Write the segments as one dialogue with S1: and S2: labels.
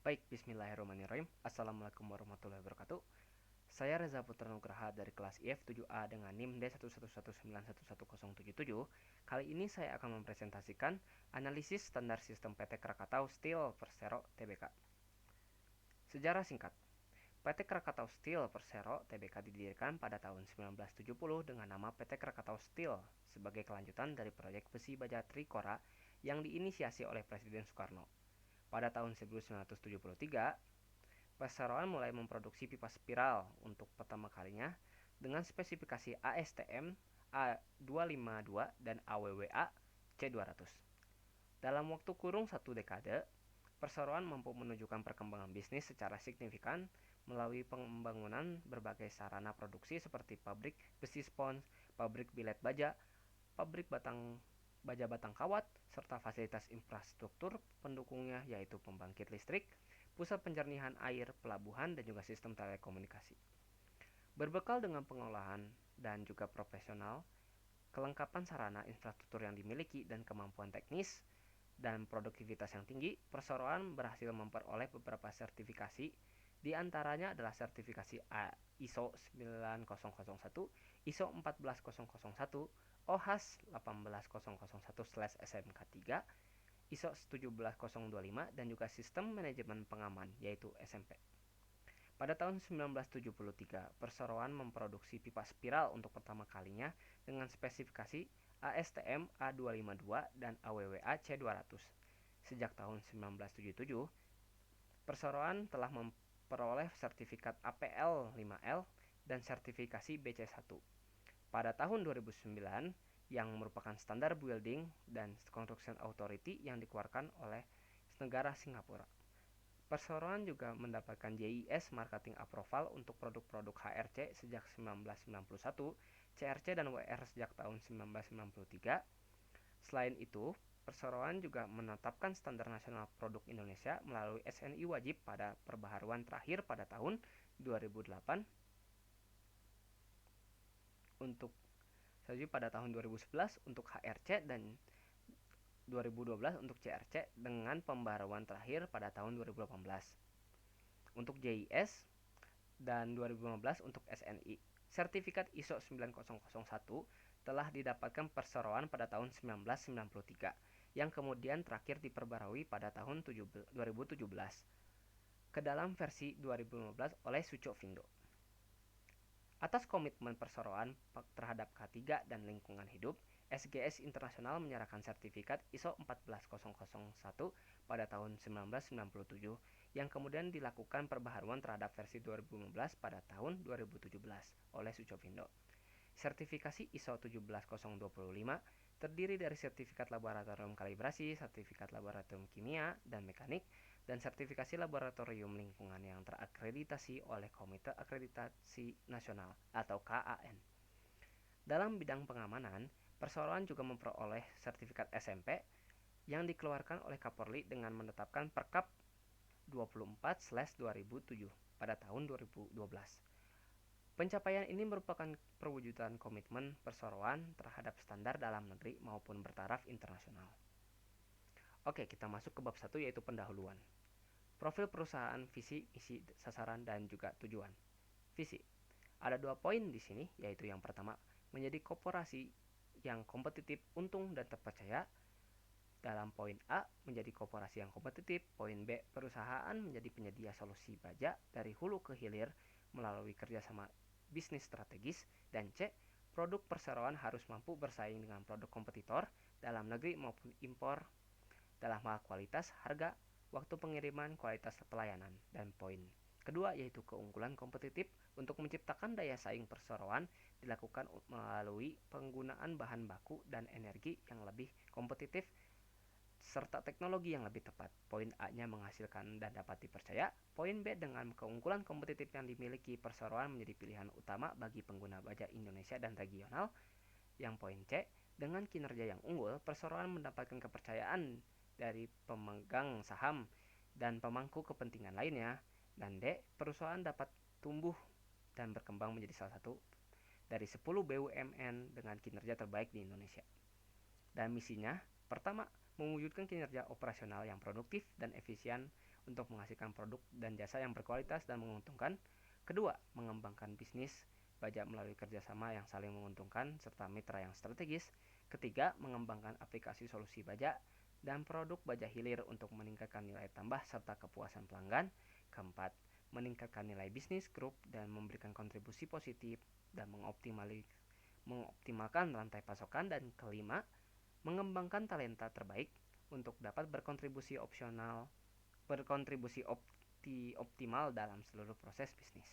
S1: Baik, bismillahirrahmanirrahim. Assalamualaikum warahmatullahi wabarakatuh. Saya Reza Putra Nugraha dari kelas IF 7A dengan NIM D111911177. Kali ini saya akan mempresentasikan analisis standar sistem PT Krakatau Steel Persero Tbk. Sejarah singkat. PT Krakatau Steel Persero Tbk didirikan pada tahun 1970 dengan nama PT Krakatau Steel sebagai kelanjutan dari proyek besi baja Trikora yang diinisiasi oleh Presiden Soekarno. Pada tahun 1973, Perseroan mulai memproduksi pipa spiral untuk pertama kalinya dengan spesifikasi ASTM A252 dan AWWA C200. Dalam waktu kurung satu dekade, Perseroan mampu menunjukkan perkembangan bisnis secara signifikan melalui pembangunan berbagai sarana produksi seperti pabrik besi spons, pabrik bilet baja, pabrik baja batang kawat, serta fasilitas infrastruktur pendukungnya yaitu pembangkit listrik, pusat penjernihan air, pelabuhan, dan juga sistem telekomunikasi. Berbekal dengan pengolahan dan juga profesional, kelengkapan sarana infrastruktur yang dimiliki dan kemampuan teknis dan produktivitas yang tinggi, Perseroan berhasil memperoleh beberapa sertifikasi. Di antaranya adalah sertifikasi ISO 9001, ISO 14001, OHAS 18001/SMK3, ISO 17025 dan juga sistem manajemen pengaman yaitu SMP. Pada tahun 1973, Perseroan memproduksi pipa spiral untuk pertama kalinya dengan spesifikasi ASTM A252 dan AWWA C200. Sejak tahun 1977, Perseroan telah memperoleh sertifikat APL 5L dan sertifikasi BC1. Pada tahun 2009, yang merupakan standar building dan construction authority yang dikeluarkan oleh negara Singapura. Perseroan juga mendapatkan JIS Marketing Approval untuk produk-produk HRC sejak 1991, CRC dan WR sejak tahun 1993. Selain itu, Perseroan juga menetapkan standar nasional produk Indonesia melalui SNI wajib pada perbaharuan terakhir pada tahun 2008. Untuk pada tahun 2011 untuk HRC dan 2012 untuk CRC dengan pembaharuan terakhir pada tahun 2018. Untuk JIS dan 2015 untuk SNI. Sertifikat ISO 9001 telah didapatkan Perseroan pada tahun 1993 yang kemudian terakhir diperbarui pada tahun 2017 ke dalam versi 2015 oleh Suco Vindo. Atas komitmen Perseroan terhadap K3 dan lingkungan hidup, SGS Internasional menyerahkan sertifikat ISO 14001 pada tahun 1997 yang kemudian dilakukan perbaharuan terhadap versi 2015 pada tahun 2017 oleh Sucovindo. Sertifikasi ISO 17025 terdiri dari sertifikat laboratorium kalibrasi, sertifikat laboratorium kimia dan mekanik, dan sertifikasi laboratorium lingkungan yang terakreditasi oleh Komite Akreditasi Nasional atau KAN. Dalam bidang pengamanan, Perseroan juga memperoleh sertifikat SMP yang dikeluarkan oleh Kapolri dengan menetapkan Perkap 24/2007 pada tahun 2012. Pencapaian ini merupakan perwujudan komitmen Perseroan terhadap standar dalam negeri maupun bertaraf internasional. Oke, kita masuk ke bab 1 yaitu pendahuluan. Profil perusahaan, visi, misi, sasaran, dan juga tujuan. Visi. Ada 2 poin di sini, yaitu yang pertama, menjadi koperasi yang kompetitif, untung, dan terpercaya. Dalam poin A, menjadi koperasi yang kompetitif. Poin B, perusahaan menjadi penyedia solusi baja dari hulu ke hilir melalui kerjasama bisnis strategis. Dan C, produk Perseroan harus mampu bersaing dengan produk kompetitor dalam negeri maupun impor dalam hal kualitas, harga, waktu pengiriman, kualitas pelayanan. Dan poin kedua yaitu keunggulan kompetitif untuk menciptakan daya saing Perseroan dilakukan melalui penggunaan bahan baku dan energi yang lebih kompetitif serta teknologi yang lebih tepat. Poin A-nya menghasilkan dan dapat dipercaya. Poin B, dengan keunggulan kompetitif yang dimiliki, Perseroan menjadi pilihan utama bagi pengguna baja Indonesia dan regional. Yang poin C, dengan kinerja yang unggul, Perseroan mendapatkan kepercayaan dari pemegang saham dan pemangku kepentingan lainnya. Dan D, perusahaan dapat tumbuh dan berkembang menjadi salah satu dari 10 BUMN dengan kinerja terbaik di Indonesia. Dan misinya, pertama, mewujudkan kinerja operasional yang produktif dan efisien untuk menghasilkan produk dan jasa yang berkualitas dan menguntungkan. Kedua, mengembangkan bisnis baja melalui kerjasama yang saling menguntungkan serta mitra yang strategis. Ketiga, mengembangkan aplikasi solusi baja dan produk baja hilir untuk meningkatkan nilai tambah serta kepuasan pelanggan. Keempat, meningkatkan nilai bisnis grup dan memberikan kontribusi positif dan mengoptimalkan rantai pasokan. Dan kelima, mengembangkan talenta terbaik untuk dapat berkontribusi optimal dalam seluruh proses bisnis.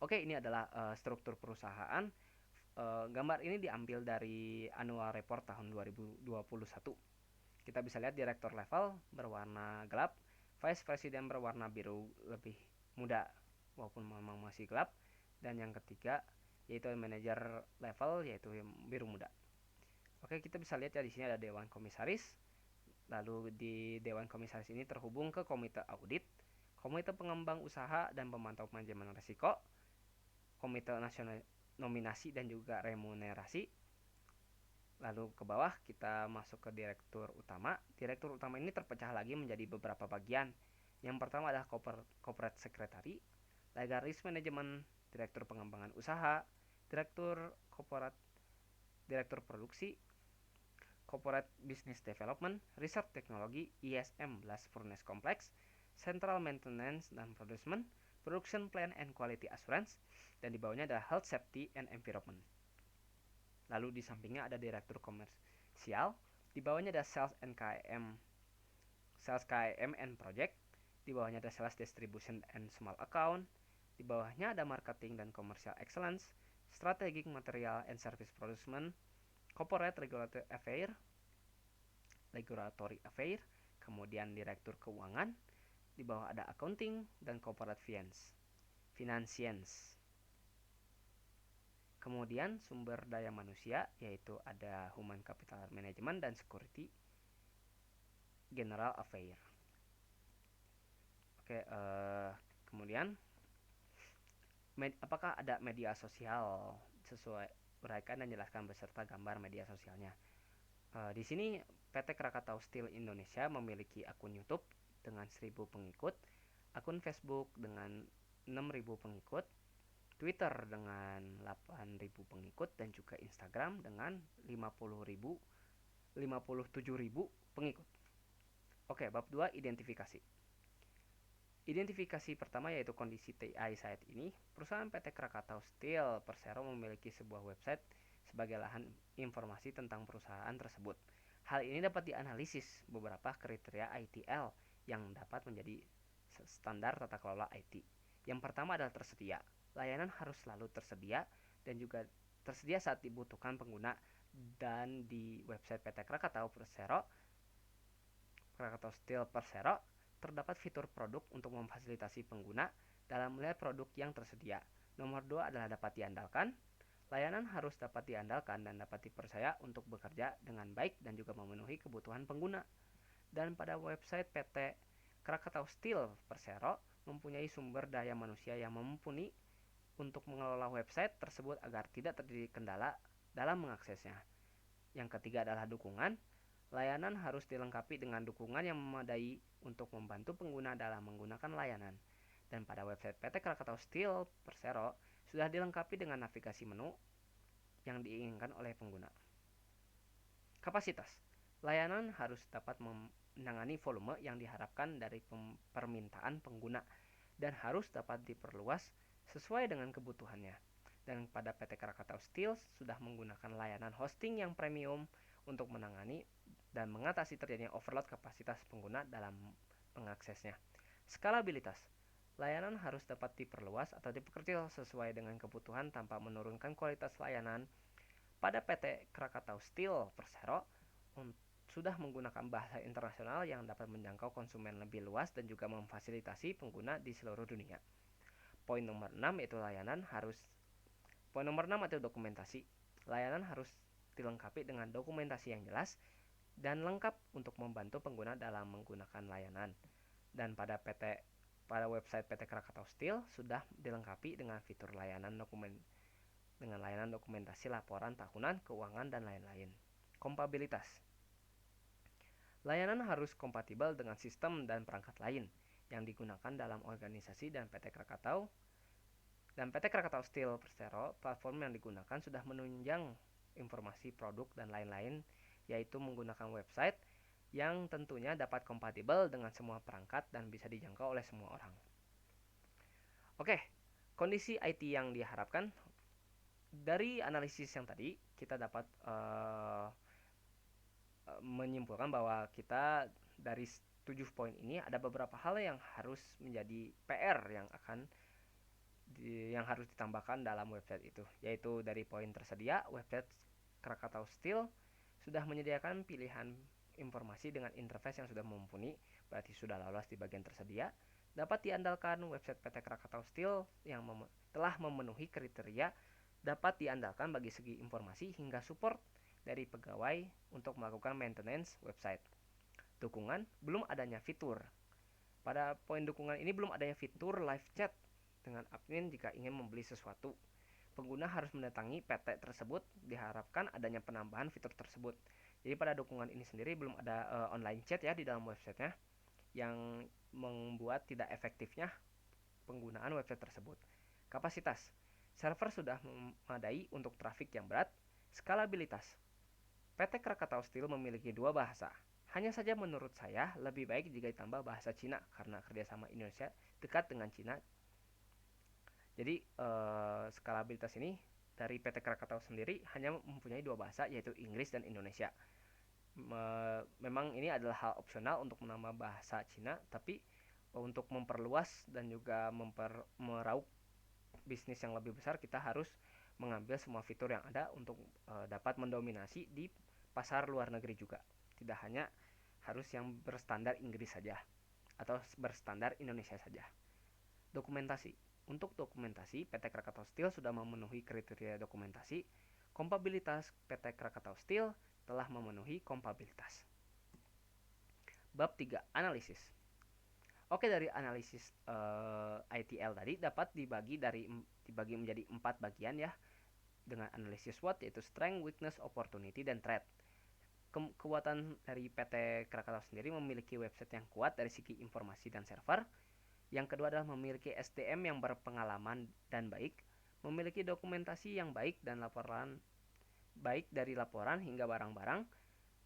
S1: Oke, ini adalah struktur perusahaan. Gambar ini diambil dari annual report tahun 2021. Kita bisa lihat direktur level berwarna gelap, vice president berwarna biru lebih muda walaupun memang masih gelap, dan yang ketiga yaitu manager level yaitu biru muda. Oke, kita bisa lihat ya di sini ada dewan komisaris. Lalu di dewan komisaris ini terhubung ke komite audit, komite pengembang usaha dan pemantau manajemen risiko, komite nasional nominasi dan juga remunerasi. Lalu ke bawah kita masuk ke direktur utama. Direktur utama ini terpecah lagi menjadi beberapa bagian. Yang pertama adalah corporate secretary, legal risk management, direktur pengembangan usaha, direktur corporate, direktur produksi, corporate business development, research technology, ISM Blast Furnace Complex, central maintenance dan production plan and quality assurance, dan di bawahnya adalah health safety and environment. Lalu di sampingnya ada direktur komersial, di bawahnya ada sales KM and project, di bawahnya ada sales distribution and small account, di bawahnya ada marketing dan commercial excellence, strategic material and service production, corporate regulatory affair, kemudian direktur keuangan, di bawah ada accounting dan corporate finance. Kemudian sumber daya manusia yaitu ada human capital management dan security general affair. Oke, kemudian apakah ada media sosial? Sesuai uraikan dan jelaskan beserta gambar media sosialnya. Di sini PT Krakatau Steel Indonesia memiliki akun YouTube dengan 1.000 pengikut, akun Facebook dengan 6.000 pengikut, Twitter dengan 8.000 pengikut, dan juga Instagram dengan 57.000 pengikut. Oke, bab 2 identifikasi. Identifikasi pertama yaitu kondisi TI saat ini. Perusahaan PT Krakatau Steel Persero memiliki sebuah website sebagai lahan informasi tentang perusahaan tersebut. Hal ini dapat dianalisis beberapa kriteria ITL yang dapat menjadi standar tata kelola IT. Yang pertama adalah tersedia. Layanan harus selalu tersedia dan juga tersedia saat dibutuhkan pengguna. Dan di website PT Krakatau Steel Persero terdapat fitur produk untuk memfasilitasi pengguna dalam melihat produk yang tersedia. Nomor 2 adalah dapat diandalkan. Layanan harus dapat diandalkan dan dapat dipercaya untuk bekerja dengan baik dan juga memenuhi kebutuhan pengguna. Dan pada website PT Krakatau Steel Persero mempunyai sumber daya manusia yang mumpuni untuk mengelola website tersebut agar tidak terjadi kendala dalam mengaksesnya. Yang ketiga adalah dukungan. Layanan harus dilengkapi dengan dukungan yang memadai untuk membantu pengguna dalam menggunakan layanan. Dan pada website PT Krakatau Steel Persero sudah dilengkapi dengan navigasi menu yang diinginkan oleh pengguna. Kapasitas. Layanan harus dapat menangani volume yang diharapkan dari permintaan pengguna dan harus dapat diperluas sesuai dengan kebutuhannya. Dan pada PT Krakatau Steel sudah menggunakan layanan hosting yang premium untuk menangani dan mengatasi terjadinya overload kapasitas pengguna dalam mengaksesnya. Skalabilitas. Layanan harus dapat diperluas atau diperkecil sesuai dengan kebutuhan tanpa menurunkan kualitas layanan. Pada PT Krakatau Steel Persero sudah menggunakan bahasa internasional yang dapat menjangkau konsumen lebih luas dan juga memfasilitasi pengguna di seluruh dunia. Poin nomor 6 yaitu Poin nomor 6 adalah dokumentasi. Layanan harus dilengkapi dengan dokumentasi yang jelas dan lengkap untuk membantu pengguna dalam menggunakan layanan. Dan pada website PT Krakatau Steel sudah dilengkapi dengan fitur layanan dokumentasi laporan tahunan, keuangan, dan lain-lain. Kompabilitas. Layanan harus kompatibel dengan sistem dan perangkat lain yang digunakan dalam organisasi dan PT Krakatau. Dan PT Krakatau Steel Persero, platform yang digunakan sudah menunjang informasi produk dan lain-lain, yaitu menggunakan website yang tentunya dapat kompatibel dengan semua perangkat dan bisa dijangkau oleh semua orang. Oke, kondisi IT yang diharapkan dari analisis yang tadi kita dapat menyimpulkan bahwa kita dari 7 poin ini ada beberapa hal yang harus menjadi PR yang harus ditambahkan dalam website itu, yaitu dari poin tersedia website Krakatau Steel sudah menyediakan pilihan informasi dengan interface yang sudah mumpuni, berarti sudah lolos di bagian tersedia. Dapat diandalkan website PT Krakatau Steel yang telah memenuhi kriteria dapat diandalkan bagi segi informasi hingga support dari pegawai untuk melakukan maintenance website. Dukungan, belum adanya fitur. Pada poin dukungan ini belum adanya fitur live chat dengan admin jika ingin membeli sesuatu. Pengguna harus mendatangi PT tersebut, diharapkan adanya penambahan fitur tersebut. Jadi pada dukungan ini sendiri belum ada online chat ya di dalam websitenya, yang membuat tidak efektifnya penggunaan website tersebut. Kapasitas, server sudah memadai untuk trafik yang berat. Skalabilitas, PT Krakatau Steel memiliki dua bahasa. Hanya saja menurut saya lebih baik jika ditambah bahasa Cina karena kerjasama Indonesia dekat dengan Cina. Jadi skalabilitas ini dari PT Krakatau sendiri hanya mempunyai dua bahasa, yaitu Inggris dan Indonesia. Memang ini adalah hal opsional untuk menambah bahasa Cina, tapi untuk memperluas dan juga meraup bisnis yang lebih besar, kita harus mengambil semua fitur yang ada untuk dapat mendominasi di pasar luar negeri juga. Tidak hanya harus yang berstandar Inggris saja atau berstandar Indonesia saja. Dokumentasi. Untuk dokumentasi, PT Krakatau Steel sudah memenuhi kriteria dokumentasi. Kompabilitas, PT Krakatau Steel telah memenuhi kompabilitas. Bab 3, analisis. Oke, dari analisis ITL tadi dapat dibagi menjadi 4 bagian ya, dengan analisis SWOT, yaitu strength, weakness, opportunity, dan threat. Kekuatan dari PT Krakatau sendiri memiliki website yang kuat dari segi informasi dan server. Yang kedua adalah memiliki SDM yang berpengalaman dan baik, memiliki dokumentasi yang baik dan laporan baik dari laporan hingga barang-barang,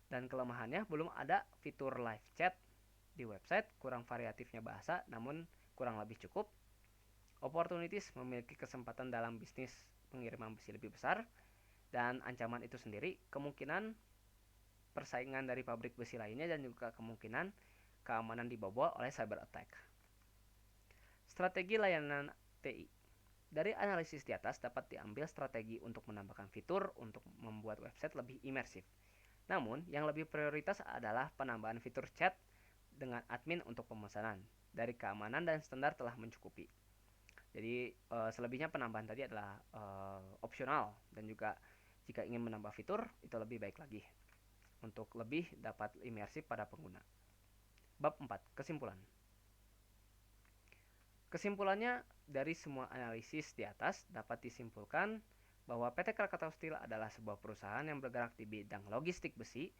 S1: dan kelemahannya belum ada fitur live chat di website, kurang variatifnya bahasa, namun kurang lebih cukup. Opportunities, memiliki kesempatan dalam bisnis pengiriman besi lebih besar, dan ancaman itu sendiri kemungkinan persaingan dari pabrik besi lainnya dan juga kemungkinan keamanan dibobol oleh cyber attack. Strategi layanan TI. Dari analisis di atas dapat diambil strategi untuk menambahkan fitur untuk membuat website lebih imersif. Namun, yang lebih prioritas adalah penambahan fitur chat dengan admin untuk pemesanan. Dari keamanan dan standar telah mencukupi. Jadi selebihnya penambahan tadi adalah opsional, dan juga jika ingin menambah fitur itu lebih baik lagi untuk lebih dapat imersif pada pengguna. Bab 4, kesimpulan. Kesimpulannya, dari semua analisis di atas dapat disimpulkan bahwa PT Krakatau Steel adalah sebuah perusahaan yang bergerak di bidang logistik besi.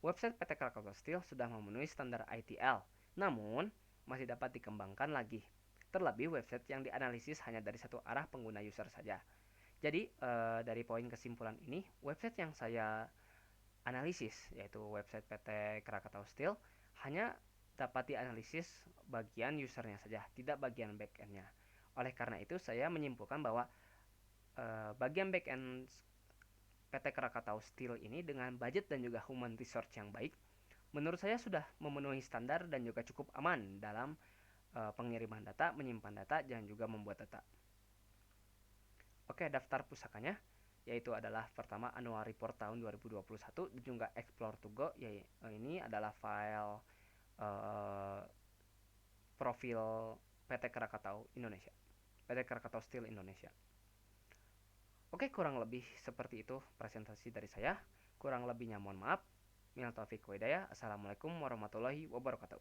S1: Website PT Krakatau Steel sudah memenuhi standar ITL, namun masih dapat dikembangkan lagi. Terlebih website yang dianalisis hanya dari satu arah pengguna user saja. Jadi dari poin kesimpulan ini, website yang saya analisis, yaitu website PT Krakatau Steel, hanya dapat dianalisis bagian usernya saja, tidak bagian backend-nya. Oleh karena itu, saya menyimpulkan bahwa bagian backend PT Krakatau Steel ini dengan budget dan juga human resource yang baik, menurut saya sudah memenuhi standar dan juga cukup aman dalam pengiriman data, menyimpan data, dan juga membuat data. Oke, daftar pusakanya yaitu adalah pertama annual report tahun 2021 dan juga explore to go, ini adalah file profil PT Krakatau Indonesia, PT Krakatau Steel Indonesia. Oke, kurang lebih seperti itu presentasi dari saya. Kurang lebihnya mohon maaf. Minal taufiq wa hidayah. Assalamualaikum warahmatullahi wabarakatuh.